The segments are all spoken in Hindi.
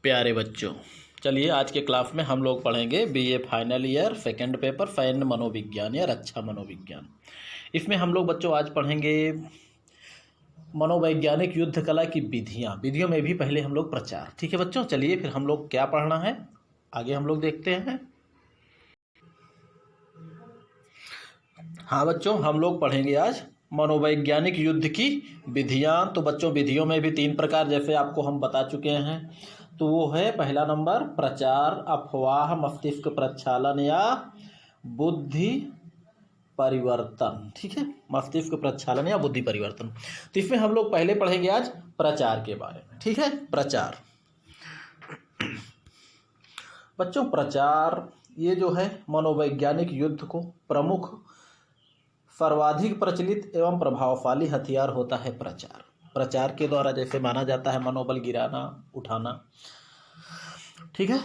प्यारे बच्चों, चलिए आज के क्लास में हम लोग पढ़ेंगे BA final year second paper fan मनोविज्ञान या रक्षा मनोविज्ञान। इसमें हम लोग बच्चों आज पढ़ेंगे मनोवैज्ञानिक युद्ध कला की विधियों में भी पहले हम लोग प्रचार। ठीक है बच्चों, चलिए फिर हम लोग क्या पढ़ना है आगे हम लोग देखते हैं। हाँ बच्चों, हम लोग पढ़ेंगे आज मनोवैज्ञानिक युद्ध की विधियाँ। तो बच्चों विधियों में भी 3 प्रकार जैसे आपको हम बता चुके हैं। तो वो है पहला नंबर प्रचार, अफवाह, मस्तिष्क प्रक्षालन या बुद्धि परिवर्तन। ठीक है, मस्तिष्क प्रक्षालन या बुद्धि परिवर्तन। तो इसमें हम लोग पहले पढ़ेंगे आज प्रचार के बारे में। ठीक है, प्रचार बच्चों, प्रचार ये जो है मनोवैज्ञानिक युद्ध को प्रमुख, सर्वाधिक प्रचलित एवं प्रभावशाली हथियार होता है प्रचार। प्रचार के द्वारा जैसे माना जाता है मनोबल गिराना, उठाना। ठीक है,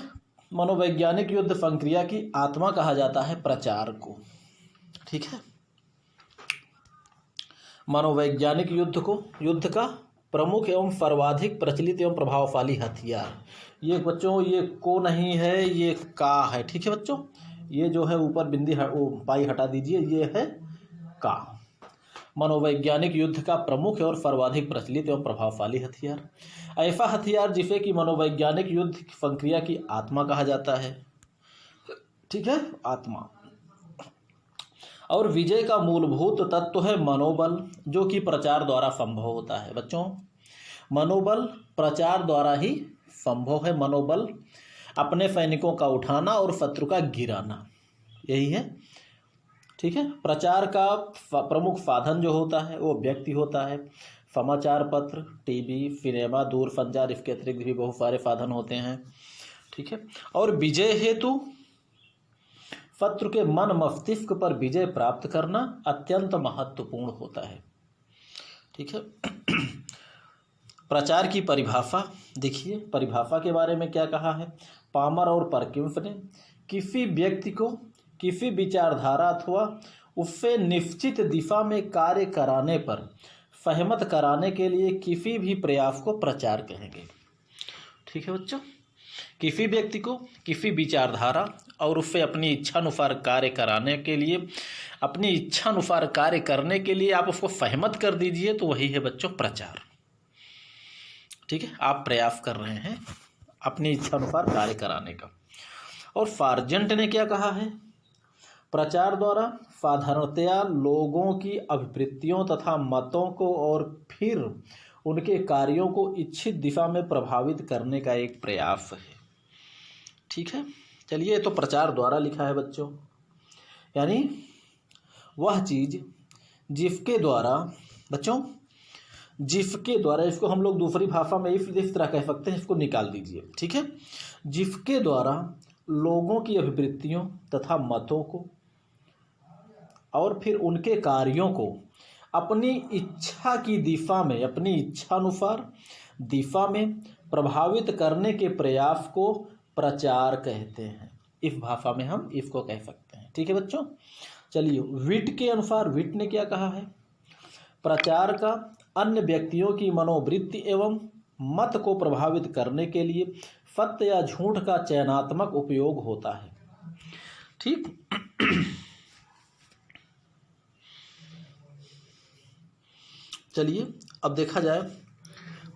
मनोवैज्ञानिक युद्ध संक्रिया की आत्मा कहा जाता है प्रचार को। ठीक है, मनोवैज्ञानिक युद्ध का प्रमुख एवं सर्वाधिक प्रचलित एवं प्रभावशाली हथियार। ये बच्चों ये को नहीं है, ये का है। ठीक है बच्चों, ये जो है ऊपर बिंदी पाई हटा दीजिए, ये है का। मनोवैज्ञानिक युद्ध का प्रमुख और सर्वाधिक प्रचलित एवं प्रभावशाली हथियार, ऐसा हथियार जिसे कि मनोवैज्ञानिक युद्ध संक्रिया की आत्मा कहा जाता है। ठीक है, आत्मा। और विजय का मूलभूत तत्व है मनोबल, जो कि प्रचार द्वारा संभव होता है। बच्चों मनोबल प्रचार द्वारा ही संभव है। मनोबल अपने सैनिकों का उठाना और शत्रु का गिराना, यही है। ठीक है, प्रचार का प्रमुख साधन जो होता है वो व्यक्ति होता है। समाचार पत्र, टीवी, सिनेमा, दूरसंचार, इसके अतिरिक्त भी बहुत सारे साधन होते हैं। ठीक है, और विजय हेतु शत्रु के मन मस्तिष्क पर विजय प्राप्त करना अत्यंत महत्वपूर्ण होता है। ठीक है, प्रचार की परिभाषा देखिए, परिभाषा के बारे में क्या कहा है। पामर और परकिंस ने किसी व्यक्ति को किसी विचारधारा अथवा उससे निश्चित दिशा में कार्य कराने पर सहमत कराने के लिए किसी भी प्रयास को प्रचार कहेंगे। ठीक है बच्चों, किसी व्यक्ति को किसी विचारधारा और उससे अपनी इच्छानुसार कार्य कराने के लिए, अपनी इच्छानुसार कार्य करने के लिए आप उसको सहमत कर दीजिए, तो वही है बच्चों प्रचार। ठीक है, आप प्रयास कर रहे हैं अपनी इच्छानुसार कार्य कराने का। और सार्जेंट ने क्या कहा है, प्रचार द्वारा साधारणतया लोगों की अभिवृत्तियों तथा मतों को और फिर उनके कार्यों को इच्छित दिशा में प्रभावित करने का एक प्रयास है। ठीक है, चलिए ये तो प्रचार द्वारा लिखा है बच्चों, यानी वह चीज जिसके द्वारा बच्चों, जिसके द्वारा, इसको हम लोग दूसरी भाषा में इस तरह कह सकते हैं, इसको निकाल दीजिए। ठीक है, जिसके द्वारा लोगों की अभिवृत्तियों तथा मतों को और फिर उनके कार्यों को अपनी इच्छा की दिशा में, अपनी इच्छानुसार दिशा में प्रभावित करने के प्रयास को प्रचार कहते हैं। इस भाषा में हम इसको कह सकते हैं। ठीक है बच्चों, चलिए विट के अनुसार, विट ने क्या कहा है, प्रचार का अन्य व्यक्तियों की मनोवृत्ति एवं मत को प्रभावित करने के लिए सत्य या झूठ का चयनात्मक उपयोग होता है। ठीक, चलिए अब देखा जाए,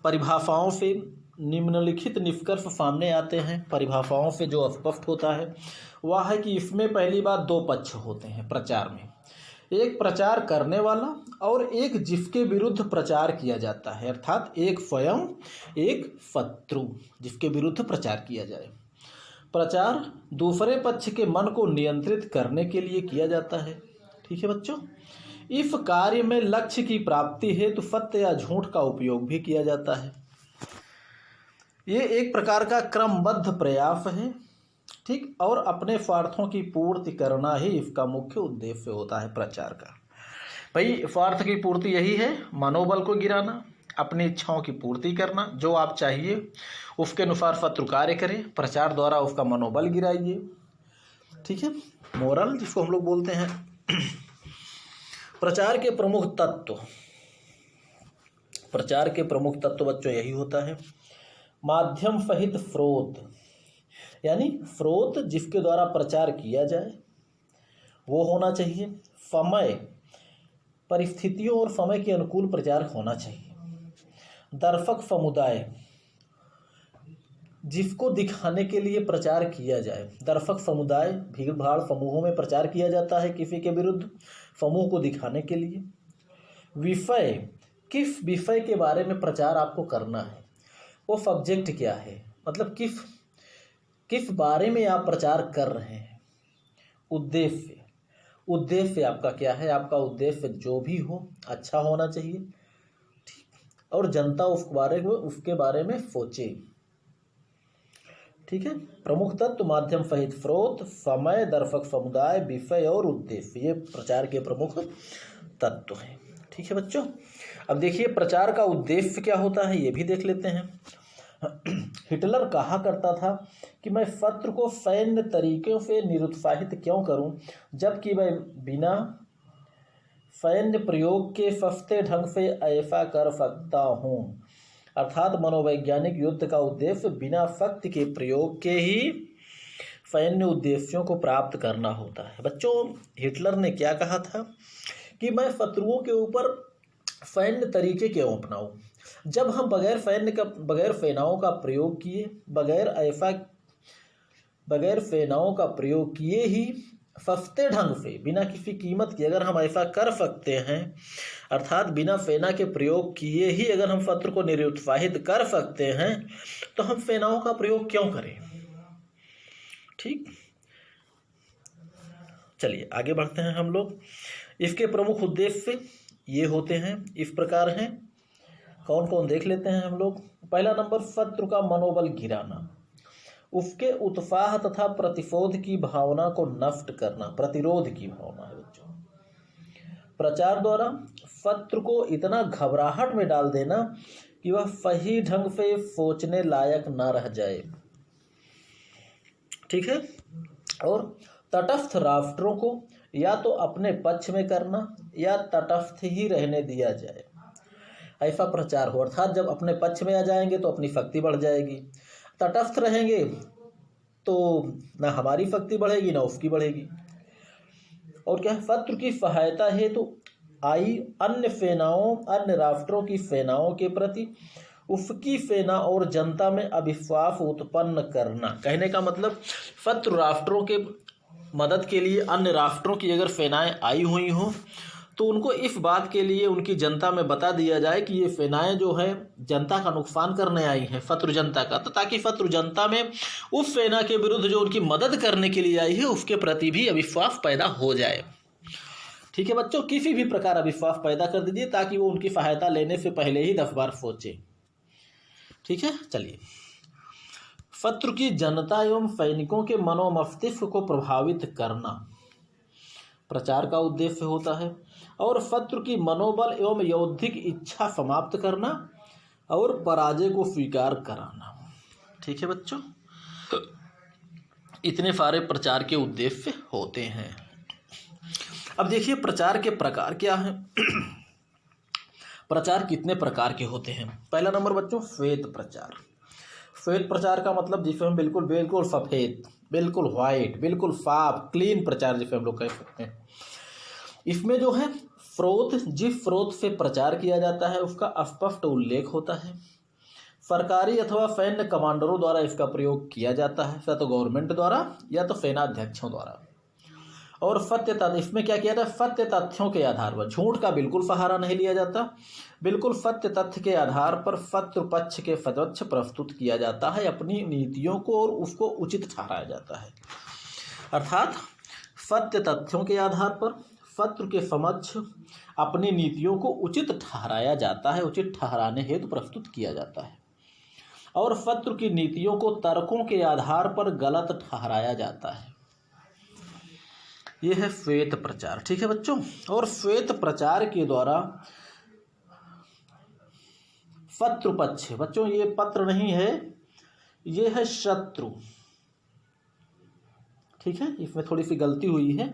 परिभाषाओं से निम्नलिखित निष्कर्ष सामने आते हैं। परिभाषाओं से जो स्पष्ट होता है वह है कि इसमें पहली बात 2 पक्ष होते हैं प्रचार में, एक प्रचार करने वाला और एक जिसके विरुद्ध प्रचार किया जाता है, अर्थात एक स्वयं एक शत्रु जिसके विरुद्ध प्रचार किया जाए। प्रचार दूसरे पक्ष के मन को नियंत्रित करने के लिए किया जाता है। ठीक है बच्चों, इस कार्य में लक्ष्य की प्राप्ति हेतु सत्य या झूठ का उपयोग भी किया जाता है। ये एक प्रकार का क्रमबद्ध प्रयास है। ठीक, और अपने स्वार्थों की पूर्ति करना ही इसका मुख्य उद्देश्य होता है प्रचार का। भाई स्वार्थ की पूर्ति यही है, मनोबल को गिराना, अपनी इच्छाओं की पूर्ति करना, जो आप चाहिए उसके अनुसार शत्रु कार्य करें, प्रचार द्वारा उसका मनोबल गिराइए। ठीक है, मोरल जिसको हम लोग बोलते हैं। प्रचार के प्रमुख तत्व, प्रचार के प्रमुख तत्व बच्चों यही होता है। माध्यम सहित स्रोत, यानी स्रोत जिसके द्वारा प्रचार किया जाए वो होना चाहिए। समय, परिस्थितियों और समय के अनुकूल प्रचार होना चाहिए। दर्शक समुदाय, जिसको दिखाने के लिए प्रचार किया जाए। दर्शक समुदाय, भीड़ भाड़ समूहों में प्रचार किया जाता है किसी के विरुद्ध, समूह को दिखाने के लिए। विषय, किस विषय के बारे में प्रचार आपको करना है, वो सब्जेक्ट क्या है, मतलब किस बारे में आप प्रचार कर रहे हैं। उद्देश्य, उद्देश्य आपका क्या है, आपका उद्देश्य जो भी हो अच्छा होना चाहिए, ठीक, और जनता उसके बारे में सोचे, ठीक है। प्रमुख तत्व माध्यम सहित स्रोत, समय, दर्शक समुदाय, विषय और उद्देश्य, ये प्रचार के प्रमुख तत्व हैं, ठीक है बच्चों। अब देखिए प्रचार का उद्देश्य क्या होता है ये भी देख लेते हैं। हिटलर कहा करता था कि मैं शत्रु को सैन्य तरीकों से निरुत्साहित क्यों करूं, जबकि मैं बिना सैन्य प्रयोग के सस्ते ढंग से ऐसा कर सकता हूं। अर्थात मनोवैज्ञानिक युद्ध का उद्देश्य बिना शक्ति के प्रयोग के ही सैन्य उद्देश्यों को प्राप्त करना होता है। बच्चों, हिटलर ने क्या कहा था कि मैं शत्रुओं के ऊपर सैन्य तरीके क्यों अपनाऊं, जब हम बगैर सेनाओं का प्रयोग किए, बगैर सेनाओं का प्रयोग किए ही सस्ते ढंग से, बिना किसी कीमत के अगर हम ऐसा कर सकते हैं, अर्थात बिना सेना के प्रयोग किए ही अगर हम शत्रु को निरुत्साहित कर सकते हैं, तो हम सेनाओं का प्रयोग क्यों करें, ठीक। चलिए आगे बढ़ते हैं हम लोग। इसके प्रमुख उद्देश्य ये होते हैं, इस प्रकार हैं, कौन कौन देख लेते हैं हम लोग। पहला नंबर, शत्रु का मनोबल गिराना, उसके उत्साह तथा प्रतिशोध की भावना को नष्ट करना, प्रतिरोध की भावना है बच्चों। प्रचार द्वारा शत्रु को इतना घबराहट में डाल देना कि वह सही ढंग से सोचने लायक न रह जाए, ठीक है। और तटस्थ राष्ट्रों को या तो अपने पक्ष में करना या तटस्थ ही रहने दिया जाए, ऐसा प्रचार हो। अर्थात जब अपने पक्ष में आ जाएंगे तो अपनी शक्ति बढ़ जाएगी, तटस्थ रहेंगे तो ना हमारी शक्ति बढ़ेगी ना उसकी बढ़ेगी। और क्या, शत्रु की सहायता हेतु आई अन्य सेनाओं, अन्य राष्ट्रों की सेनाओं के प्रति उसकी सेना और जनता में अविश्वास उत्पन्न करना। कहने का मतलब, शत्रु राष्ट्रों के मदद के लिए अन्य राष्ट्रों की अगर सेनाएं आई हुई हों तो उनको इस बात के लिए उनकी जनता में बता दिया जाए कि ये सेनाएं जो है जनता का नुकसान करने आई हैं, शत्रु जनता का, तो ताकि शत्रु जनता में उस सेना के विरुद्ध जो उनकी मदद करने के लिए आई है उसके प्रति भी अविश्वास पैदा हो जाए, ठीक है बच्चों। किसी भी प्रकार अविश्वास पैदा कर दीजिए ताकि वो उनकी सहायता लेने से पहले ही 10 बार सोचे, ठीक है। चलिए, शत्रु की जनता एवं सैनिकों के मनोमस्तिष्क को प्रभावित करना प्रचार का उद्देश्य होता है। और शत्रु की मनोबल एवं यौद्धिक इच्छा समाप्त करना और पराजय को स्वीकार कराना, ठीक है बच्चों। इतने सारे प्रचार के उद्देश्य होते हैं। अब देखिए प्रचार के प्रकार क्या हैं। प्रचार कितने प्रकार के होते हैं। पहला नंबर बच्चों, श्वेत प्रचार। श्वेत प्रचार का मतलब जिसे हम बिल्कुल सफ़ेद, बिल्कुल व्हाइट, बिल्कुल साफ, क्लीन प्रचार जिसे हम लोग कह सकते हैं। इसमें जो है स्रोत, जिस स्रोत से प्रचार किया जाता है उसका स्पष्ट उल्लेख होता है। सरकारी अथवा सैन्य कमांडरों द्वारा इसका प्रयोग किया जाता है, या तो गवर्नमेंट द्वारा या तो सेनाध्यक्षों द्वारा। और सत्य तथ्य, इसमें क्या किया जाता है, सत्य तथ्यों के आधार पर, झूठ का बिल्कुल सहारा नहीं लिया जाता, बिल्कुल सत्य तथ्य के आधार पर शत्रु पक्ष के समक्ष प्रस्तुत किया जाता है अपनी नीतियों को, और उसको उचित ठहराया जाता है। अर्थात सत्य तथ्यों के आधार पर शत्रु के समक्ष अपनी नीतियों को उचित ठहराया जाता है, उचित ठहराने हेतु प्रस्तुत किया जाता है। और शत्रु की नीतियों को तर्कों के आधार पर गलत ठहराया जाता है। यह है श्वेत प्रचार, ठीक है बच्चों। और श्वेत प्रचार के द्वारा शत्रु पक्ष, बच्चों ये पत्र नहीं है, ये है शत्रु, ठीक है। इसमें थोड़ी सी गलती हुई है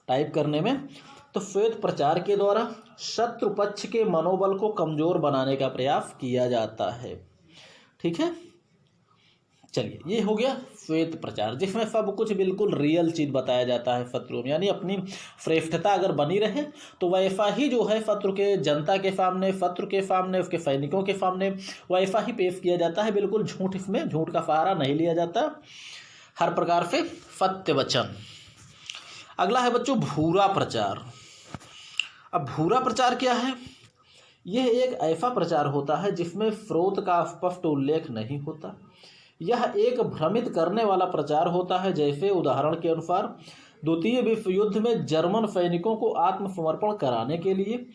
टाइप करने में। तो श्वेत प्रचार के द्वारा शत्रु पक्ष के मनोबल को कमजोर बनाने का प्रयास किया जाता है, ठीक है। चलिए, ये हो गया श्वेत प्रचार, जिसमें सब कुछ बिल्कुल रियल चीज़ बताया जाता है शत्रु में, यानी अपनी श्रेष्ठता अगर बनी रहे तो वैसा ही जो है शत्रु के जनता के सामने, शत्रु के सामने, उसके सैनिकों के सामने वैसा ही पेश किया जाता है। बिल्कुल झूठ, इसमें झूठ का सहारा नहीं लिया जाता, हर प्रकार से सत्य वचन। अगला है बच्चों भूरा प्रचार। अब भूरा प्रचार क्या है? यह एक ऐसा प्रचार होता है जिसमें स्रोत का स्पष्ट उल्लेख नहीं होता। यह एक भ्रमित करने वाला प्रचार होता है। जैसे उदाहरण के अनुसार द्वितीय विश्व युद्ध में जर्मन सैनिकों को आत्मसमर्पण कराने के लिए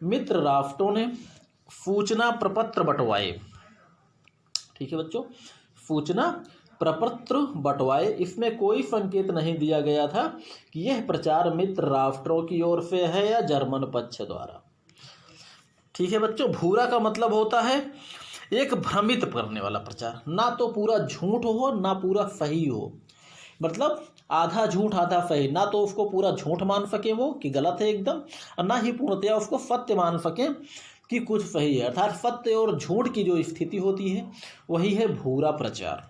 मित्र राष्ट्रों ने सूचना प्रपत्र बंटवाए। ठीक है बच्चों, सूचना प्रपत्र बंटवाए। इसमें कोई संकेत नहीं दिया गया था कि यह प्रचार मित्र राष्ट्रों की ओर से है या जर्मन पक्ष द्वारा। ठीक है बच्चों, भूरा का मतलब होता है एक भ्रमित करने वाला प्रचार, ना तो पूरा झूठ हो ना पूरा सही हो, मतलब आधा झूठ आधा सही, ना तो उसको पूरा झूठ मान सके वो कि गलत है एकदम, और ना ही पूर्णतया उसको सत्य मान सके कि कुछ सही है। अर्थात सत्य और झूठ की जो स्थिति होती है वही है भूरा प्रचार।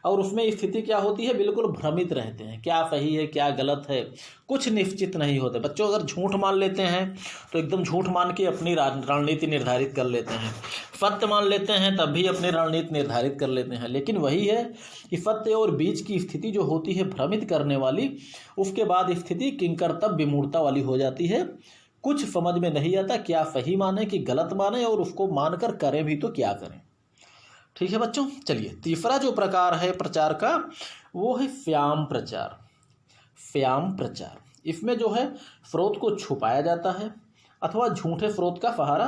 और उसमें स्थिति क्या होती है? बिल्कुल भ्रमित रहते हैं, क्या सही है क्या गलत है, कुछ निश्चित नहीं होते। बच्चों अगर झूठ मान लेते हैं तो एकदम झूठ मान के अपनी रणनीति निर्धारित कर लेते हैं, सत्य मान लेते हैं तब भी अपनी रणनीति निर्धारित कर लेते हैं। लेकिन वही है कि सत्य और बीच की स्थिति जो होती है भ्रमित करने वाली, उसके बाद स्थिति किंकर्तव्य विमूढ़ता वाली हो जाती है। कुछ समझ में नहीं आता, क्या सही माने कि गलत माने, और उसको मानकर करें भी तो क्या करें। ठीक है बच्चों, चलिए तीसरा जो प्रकार है प्रचार का वो है श्याम प्रचार। श्याम प्रचार, इसमें जो है स्रोत को छुपाया जाता है अथवा झूठे स्रोत का सहारा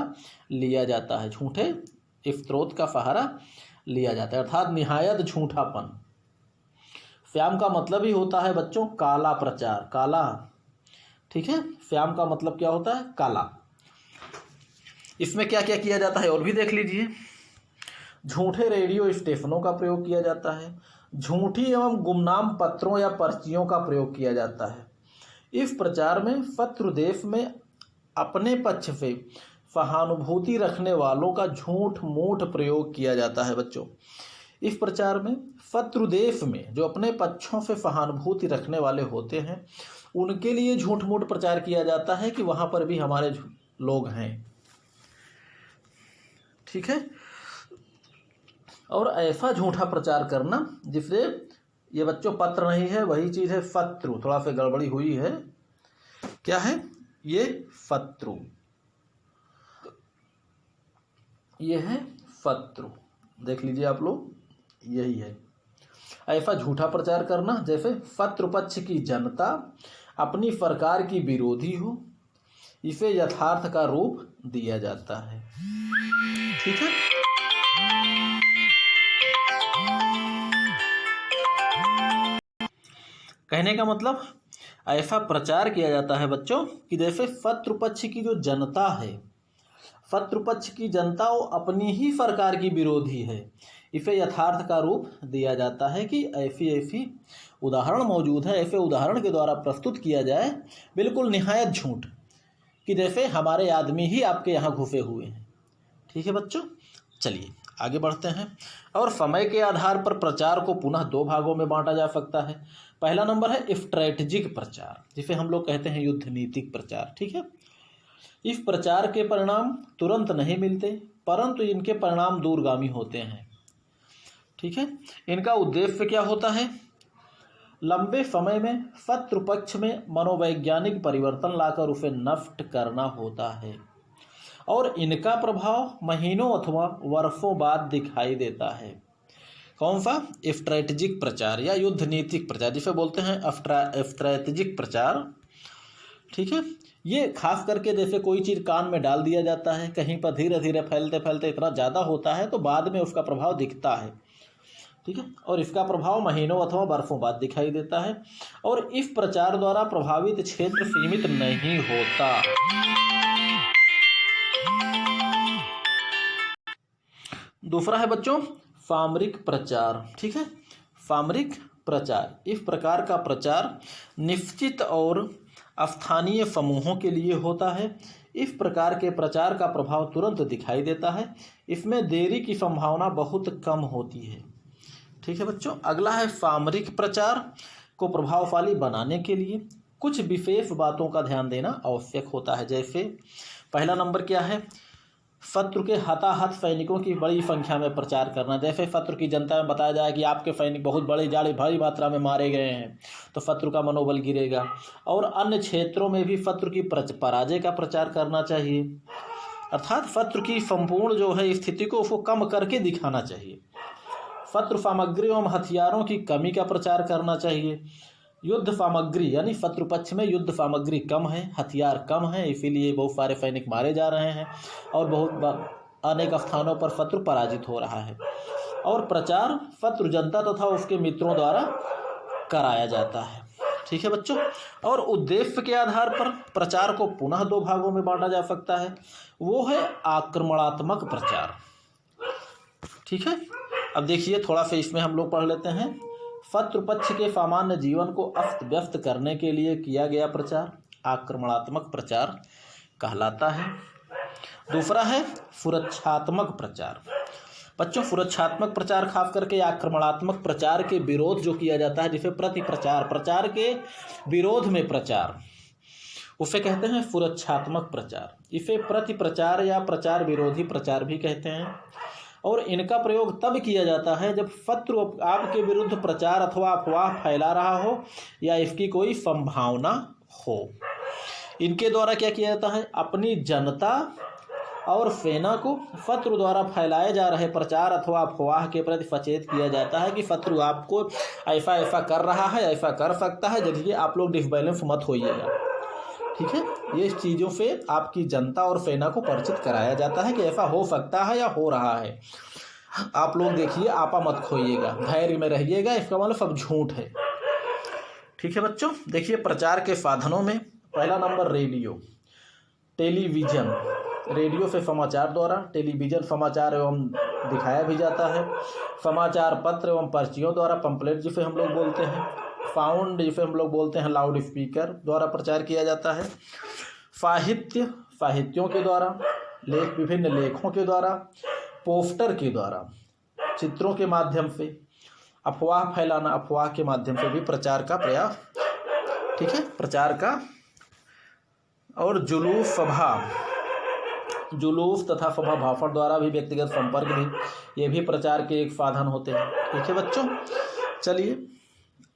लिया जाता है। झूठे स्रोत का सहारा लिया जाता है, अर्थात निहायत झूठापन। श्याम का मतलब ही होता है बच्चों काला प्रचार, काला। ठीक है, श्याम का मतलब क्या होता है? काला। इसमें क्या क्या किया जाता है और भी देख लीजिए। झूठे रेडियो स्टेशनों का प्रयोग किया जाता है, झूठी एवं गुमनाम पत्रों या पर्चियों का प्रयोग किया जाता है। इस प्रचार में शत्रु देश में अपने पक्ष से सहानुभूति रखने वालों का झूठ मूठ प्रयोग किया जाता है। बच्चों इस प्रचार में शत्रु देश में जो अपने पक्षों से सहानुभूति रखने वाले होते हैं उनके लिए झूठ मूठ प्रचार किया जाता है कि वहाँ पर भी हमारे लोग हैं। ठीक है, और ऐसा झूठा प्रचार करना जिससे ये बच्चों पत्र नहीं है, वही चीज़ है शत्रु। थोड़ा सा गड़बड़ी हुई है, क्या है ये? शत्रु, ये है शत्रु। देख लीजिए आप लोग, यही है। ऐसा झूठा प्रचार करना जैसे शत्रु पक्ष की जनता अपनी सरकार की विरोधी हो, इसे यथार्थ का रूप दिया जाता है। ठीक है, कहने का मतलब ऐसा प्रचार किया जाता है बच्चों कि जैसे शत्रु पक्ष की जो जनता है, शत्रु पक्ष की जनता वो अपनी ही सरकार की विरोधी है, इसे यथार्थ का रूप दिया जाता है कि ऐसी ऐसी उदाहरण मौजूद है, ऐसे उदाहरण के द्वारा प्रस्तुत किया जाए बिल्कुल निहायत झूठ कि जैसे हमारे आदमी ही आपके यहाँ घुसे हुए हैं। ठीक है बच्चों, चलिए आगे बढ़ते हैं। और समय के आधार पर प्रचार को पुनः दो भागों में बांटा जा सकता है। पहला नंबर है स्ट्रैटेजिक प्रचार, जिसे हम लोग कहते हैं युद्ध नीतिक प्रचार। ठीक है, इस प्रचार के परिणाम तुरंत नहीं मिलते परंतु इनके परिणाम दूरगामी होते हैं। ठीक है, इनका उद्देश्य क्या होता है? लंबे समय में शत्रु पक्ष में मनोवैज्ञानिक परिवर्तन लाकर उसे नष्ट करना होता है और इनका प्रभाव महीनों अथवा वर्षों बाद दिखाई देता है। कौन सा? स्ट्रैटेजिक प्रचार या युद्ध नीतिक प्रचार, जिसे बोलते हैं स्ट्रैटेजिक प्रचार। ठीक है, ये खास करके जैसे कोई चीज़ कान में डाल दिया जाता है, कहीं पर धीरे धीरे फैलते फैलते इतना ज़्यादा होता है तो बाद में उसका प्रभाव दिखता है। ठीक है, और इसका प्रभाव महीनों अथवा वर्षों बाद दिखाई देता है और इस प्रचार द्वारा प्रभावित क्षेत्र सीमित नहीं होता। दूसरा है बच्चों सामरिक प्रचार। ठीक है, सामरिक प्रचार, इस प्रकार का प्रचार निश्चित और स्थानीय समूहों के लिए होता है। इस प्रकार के प्रचार का प्रभाव तुरंत दिखाई देता है, इसमें देरी की संभावना बहुत कम होती है। ठीक है बच्चों। अगला है सामरिक प्रचार को प्रभावशाली बनाने के लिए कुछ विशेष बातों का ध्यान देना आवश्यक होता है। जैसे पहला नंबर क्या है, शत्रु के हताहत सैनिकों की बड़ी संख्या में प्रचार करना। जैसे शत्रु की जनता में बताया जाए कि आपके सैनिक बहुत भारी मात्रा में मारे गए हैं, तो शत्रु का मनोबल गिरेगा। और अन्य क्षेत्रों में भी शत्रु की पराजय का प्रचार करना चाहिए, अर्थात शत्रु की संपूर्ण जो है स्थिति को उसको कम करके दिखाना चाहिए। शत्रु सामग्री एवं हथियारों की कमी का प्रचार करना चाहिए। युद्ध सामग्री यानी शत्रु पक्ष में युद्ध सामग्री कम है, हथियार कम है, इसीलिए बहुत सारे सैनिक मारे जा रहे हैं और बहुत अनेक स्थानों पर शत्रु पराजित हो रहा है। और प्रचार शत्रु जनता तथा उसके मित्रों द्वारा कराया जाता है। ठीक है बच्चों। और उद्देश्य के आधार पर प्रचार को पुनः 2 भागों में बांटा जा सकता है, वो है आक्रमणात्मक प्रचार। ठीक है, अब देखिए थोड़ा सा इसमें हम लोग पढ़ लेते हैं। शत्रु पक्ष के सामान्य जीवन को अस्त व्यस्त करने के लिए किया गया प्रचार आक्रमणात्मक प्रचार कहलाता है। दूसरा है सुरक्षात्मक प्रचार। बच्चों, सुरक्षात्मक प्रचार खास करके आक्रमणात्मक प्रचार के विरोध जो किया जाता है, जिसे प्रति प्रचार के विरोध में प्रचार, उसे कहते हैं सुरक्षात्मक प्रचार। इसे प्रति प्रचार या प्रचार विरोधी प्रचार भी कहते हैं। और इनका प्रयोग तब किया जाता है जब शत्रु आपके विरुद्ध प्रचार अथवा अफवाह फैला रहा हो या इसकी कोई संभावना हो। इनके द्वारा क्या किया जाता है, अपनी जनता और सेना को शत्रु द्वारा फैलाए जा रहे प्रचार अथवा अफवाह के प्रति सचेत किया जाता है कि शत्रु आपको ऐसा ऐसा कर रहा है, ऐसा कर सकता है, जल्दी आप लोग डिसबैलेंस मत होइएगा। ठीक है, ये चीज़ों से आपकी जनता और सेना को परिचित कराया जाता है कि ऐसा हो सकता है या हो रहा है, आप लोग देखिए, आपा मत खोइएगा, धैर्य में रहिएगा, इसका मतलब सब झूठ है। ठीक है बच्चों, देखिए प्रचार के साधनों में पहला नंबर रेडियो, टेलीविज़न। रेडियो से समाचार द्वारा, टेलीविज़न समाचार एवं दिखाया भी जाता है। समाचार पत्र एवं पर्चियों द्वारा, पंपलेट जिसे हम लोग बोलते हैं। साउंड जिसे हम लोग बोलते हैं लाउड स्पीकर द्वारा प्रचार किया जाता है। साहित्यों के द्वारा, विभिन्न लेखों के द्वारा, पोस्टर के द्वारा, चित्रों के माध्यम से, अफवाह फैलाना, अफवाह के माध्यम से भी प्रचार का प्रयास। ठीक है, प्रचार का। और जुलूस तथा सभा भाषण द्वारा भी व्यक्तिगत संपर्क भी, ये भी प्रचार के एक साधन होते हैं। ठीक है बच्चों, चलिए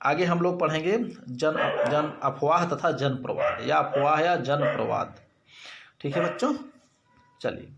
आगे हम लोग पढ़ेंगे जन अफवाह तथा जन प्रवाद, या अफवाह या जन प्रवाद। ठीक है बच्चों, चलिए।